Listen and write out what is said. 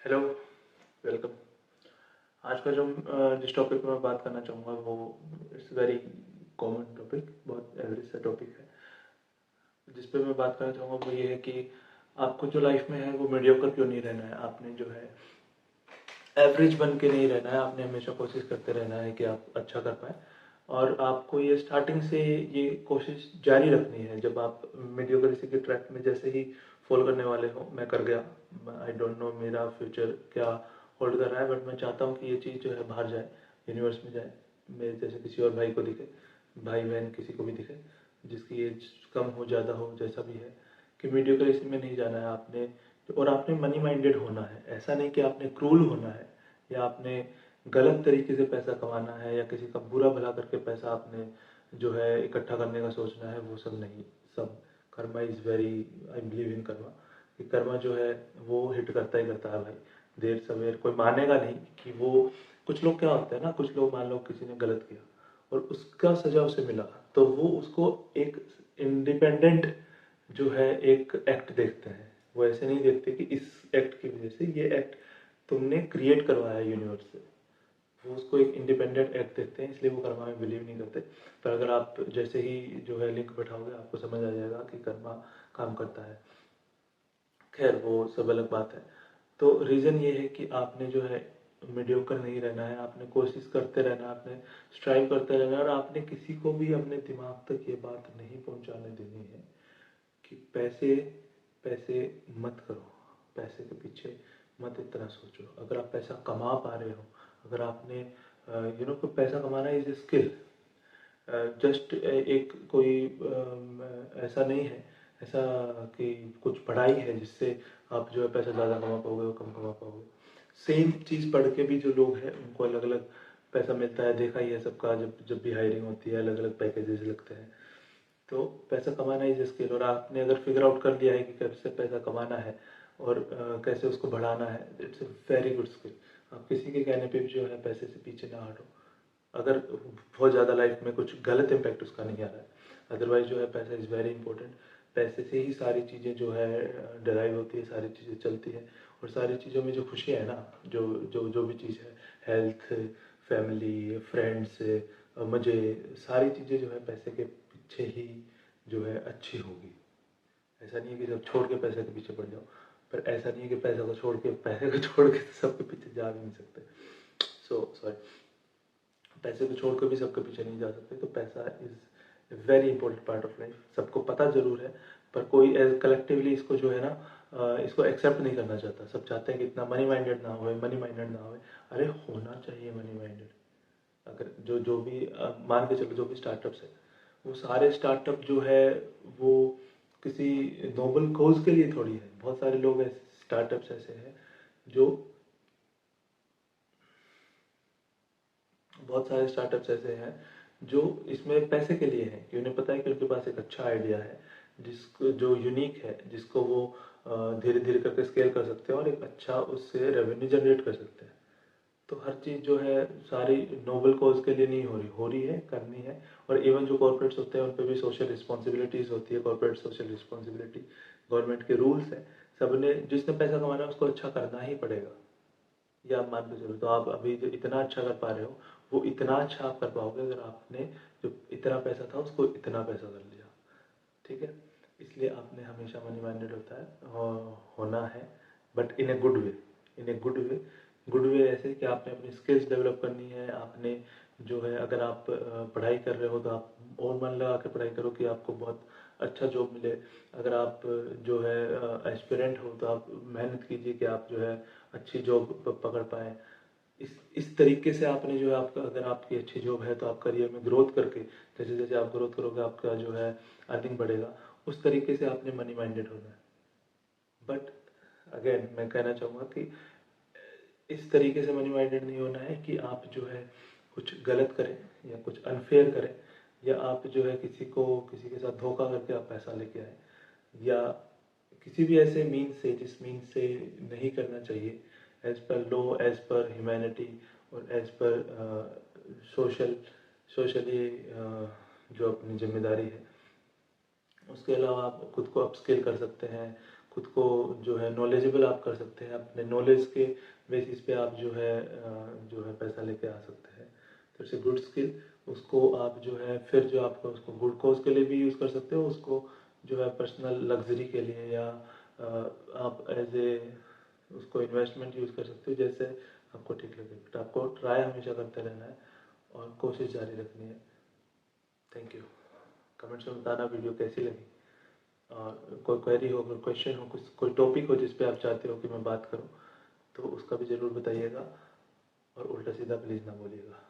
Hello, welcome. आज का जो जिस टॉपिक पे मैं बात करना चाहूँगा वो इट्स वेरी कॉमन टॉपिक, बहुत एवरेज सा टॉपिक है। जिस पे मैं बात करना चाहूँगा वो ये है कि आपको जो लाइफ में है वो मीडियोकर क्यों नहीं रहना है। आपने जो है एवरेज बन के नहीं रहना है, आपने हमेशा कोशिश करते रहना है कि आप अच्छा कर पाएँ। और आपको ये स्टार्टिंग से ये कोशिश जारी रखनी है। जब आप मीडियोक्रेसी के ट्रैक में जैसे ही फॉलो करने वाले हो, मैं कर गया, आई डोंट नो मेरा फ्यूचर क्या होल्ड कर रहा है, बट मैं चाहता हूँ कि ये चीज़ जो है बाहर जाए, यूनिवर्स में जाए, मेरे जैसे किसी और भाई को दिखे, भाई बहन किसी को भी दिखे, जिसकी एज कम हो ज़्यादा हो जैसा भी है, कि मीडियोक्रेसी में नहीं जाना है आपने। और आपने मनी माइंडेड होना है। ऐसा नहीं कि आपने क्रूल होना है या आपने गलत तरीके से पैसा कमाना है या किसी का बुरा भला करके पैसा आपने जो है इकट्ठा करने का सोचना है, वो सब नहीं। सब Karma is very, I believe in Karma, कि कर्मा जो है वो हिट करता ही करता है भाई, देर सवेर। कोई मानेगा नहीं कि वो, कुछ लोग क्या होते हैं ना, कुछ लोग मान लो किसी ने गलत किया और उसका सजा उसे मिला, तो वो उसको एक इंडिपेंडेंट जो है एक एक्ट देखते हैं। वो ऐसे नहीं देखते कि इस एक्ट की वजह से, ये एक्ट तुमने क्रिएट करवाया यूनिवर्स से। वो उसको एक इंडिपेंडेंट एक्ट देखते हैं, इसलिए वो कर्मा में बिलीव नहीं करते। पर अगर आप जैसे ही जो है लिंक बैठाओगे, आपको समझ आ जाएगा कि कर्मा काम करता है। खैर वो सब अलग बात है। तो रीज़न ये है कि आपने जो है मीडियोकर नहीं रहना है, आपने कोशिश करते रहना है, आपने स्ट्राइव करते रहना है, और आपने किसी को भी अपने दिमाग तक ये बात नहीं पहुंचाने देनी है कि पैसे पैसे मत करो, पैसे के पीछे मत इतना सोचो। अगर आप पैसा कमा पा रहे हो, अगर आपने कोई पैसा कमाना इज ए स्किल, जस्ट एक कोई ऐसा नहीं है, ऐसा कि कुछ पढ़ाई है जिससे आप जो है पैसा ज़्यादा कमा पाओगे और कम कमा पाओगे। सेम चीज़ पढ़ के भी जो लोग हैं उनको अलग अलग पैसा मिलता है, देखा ही है सबका। जब जब भी हायरिंग होती है अलग अलग पैकेजेस लगते हैं। तो पैसा कमाना इज स्किल, और आपने अगर फिगर आउट कर लिया है कि कैसे पैसा कमाना है और कैसे उसको बढ़ाना है, it's a very good skill. आप किसी के कहने पे भी जो है पैसे से पीछे ना हटो, अगर बहुत ज़्यादा लाइफ में कुछ गलत इम्पैक्ट उसका नहीं आ रहा है। अदरवाइज जो है पैसा इज़ वेरी इंपॉर्टेंट। पैसे से ही सारी चीज़ें जो है डराइव होती है, सारी चीज़ें चलती हैं। और सारी चीज़ों में जो खुशी है ना, जो जो जो भी चीज़ है, हेल्थ, फैमिली, फ्रेंड्स, मज़े, सारी चीज़ें जो है पैसे के पीछे ही जो है अच्छी होगी। ऐसा नहीं है कि सब छोड़ के पैसे के पीछे पड़ जाओ, पर ऐसा नहीं है कि पैसा को छोड़ के, पैसे को छोड़ के सबके पीछे जा भी नहीं सकते। सॉरी, पैसे को छोड़ कर भी सबके पीछे नहीं जा सकते। तो पैसा is very important part of life. सबको पता ज़रूर है, पर कोई कलेक्टिवली इसको जो है ना, इसको एक्सेप्ट नहीं करना चाहता। सब चाहते हैं कि इतना मनी माइंडेड ना हो, मनी माइंडेड ना हो। अरे होना चाहिए मनी माइंडेड। अगर जो जो भी मान के चलो, जो भी स्टार्टअप्स है, वो सारे स्टार्टअप जो है वो किसी नोबल कोज के लिए थोड़ी है। बहुत सारे लोग ऐसे स्टार्टअप्स ऐसे हैं जो, बहुत सारे स्टार्टअप्स ऐसे हैं जो इसमें पैसे के लिए हैं, कि उन्हें पता है कि उनके पास एक अच्छा आइडिया है, जिसको जो यूनिक है, जिसको वो धीरे धीरे करके स्केल कर सकते हैं और एक अच्छा उससे रेवेन्यू जनरेट कर सकते हैं। तो हर चीज़ जो है सारी नोबल कॉज के लिए नहीं हो रही है, करनी है। और इवन जो कॉर्पोरेट्स होते हैं उन पर भी सोशल रिस्पॉन्सिबिलिटीज़ होती है, कॉर्पोरेट सोशल रिस्पॉन्सिबिलिटी, गवर्नमेंट के रूल्स हैं। सबने, जिसने पैसा कमाना है उसको अच्छा करना ही पड़ेगा। ये आप मान के चलो। तो आप अभी जो इतना अच्छा कर पा रहे हो, वो इतना अच्छा आप कर पाओगे अगर आपने जो इतना पैसा था उसको इतना पैसा कर लिया। ठीक है, इसलिए आपने हमेशा मनी माइंडेड होता है, होना है, but in a good way. In a good way, good way ऐसे कि आपने अपनी स्किल्स डेवलप करनी है। आपने जो है, अगर आप पढ़ाई कर रहे हो तो आप और मन लगा के पढ़ाई करो कि आपको बहुत अच्छा जॉब मिले। अगर आप जो है एस्पिरेंट हो तो आप मेहनत कीजिए कि आप जो है अच्छी जॉब पकड़ पाएँ। इस तरीके से आपने जो है, आपका अगर आपकी अच्छी जॉब है तो आप करियर में ग्रोथ करके, जैसे जैसे आप ग्रोथ करोगे आपका जो है अर्निंग बढ़ेगा। उस तरीके से आपने मनी माइंडेड होना है। बट अगेन मैं कहना चाहूँगा कि इस तरीके से मनी माइंडेड नहीं होना है कि आप जो है कुछ गलत करें या कुछ अनफेयर करें, या आप जो है किसी के साथ धोखा करके आप पैसा लेके आए, या किसी भी ऐसे मीन से जिस मीन से नहीं करना चाहिए, as per law, as per humanity, और एज पर सोशल सोशली जो अपनी जिम्मेदारी है। उसके अलावा आप खुद को अपस्किल कर सकते हैं, खुद को जो है नॉलेजेबल आप कर सकते हैं, अपने नॉलेज के बेसिस पे आप जो है पैसा लेके आ सकते हैं। तो इट्स ए गुड स्किल। उसको आप जो है फिर जो आपका उसको गुड कॉज के लिए भी यूज़ कर सकते हो, उसको जो है पर्सनल लग्जरी के लिए, या आप एज ए उसको इन्वेस्टमेंट यूज़ कर सकते हो, जैसे आपको ठीक लगे। बट आपको ट्राई हमेशा करते रहना है और कोशिश जारी रखनी है। Thank you. कमेंट्स में बताना वीडियो कैसी लगी, और कोई क्वेरी हो, कोई क्वेश्चन हो, कुछ कोई टॉपिक हो जिस पे आप चाहते हो कि मैं बात करूं, तो उसका भी ज़रूर बताइएगा, और उल्टा सीधा प्लीज़ ना बोलिएगा।